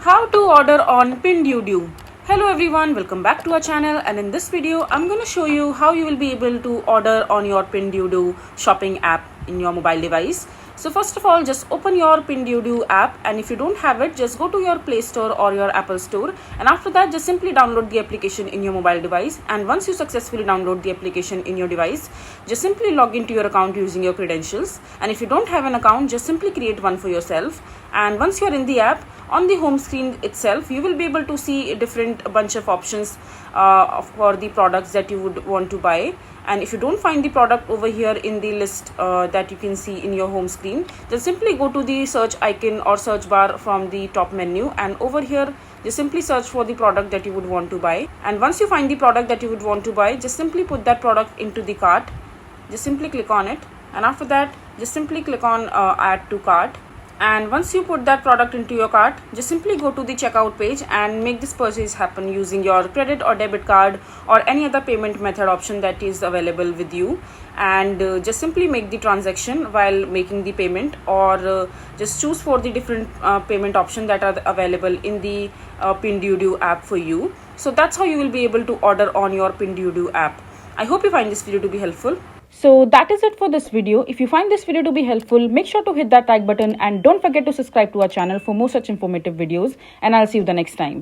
How to order on Pinduoduo. Hello everyone, welcome back to our channel, and in this video I'm going to show you how you will be able to order on your Pinduoduo shopping app in your mobile device. So first of all, just open your Pinduoduo app, and if you don't have it, just go to your Play Store or your Apple Store, and after that just simply download the application in your mobile device. And once you successfully download the application in your device, just simply log into your account using your credentials. And if you don't have an account, just simply create one for yourself. And once you're in the app, on the home screen itself, you will be able to see a different bunch of options for the products that you would want to buy. And if you don't find the product over here in the list that you can see in your home screen, just simply go to the search icon or search bar from the top menu, and over here just simply search for the product that you would want to buy. And once you find the product that you would want to buy, just simply put that product into the cart. Just simply click on it, and after that just simply click on add to cart. And once you put that product into your cart, just simply go to the checkout page and make this purchase happen using your credit or debit card or any other payment method option that is available with you. And just simply make the transaction while making the payment, or just choose for the different payment option that are available in the Pinduoduo app for you. So that's how you will be able to order on your Pinduoduo app. I hope you find this video to be helpful. So that is it for this video. If you find this video to be helpful, make sure to hit that like button and don't forget to subscribe to our channel for more such informative videos, and I'll see you the next time.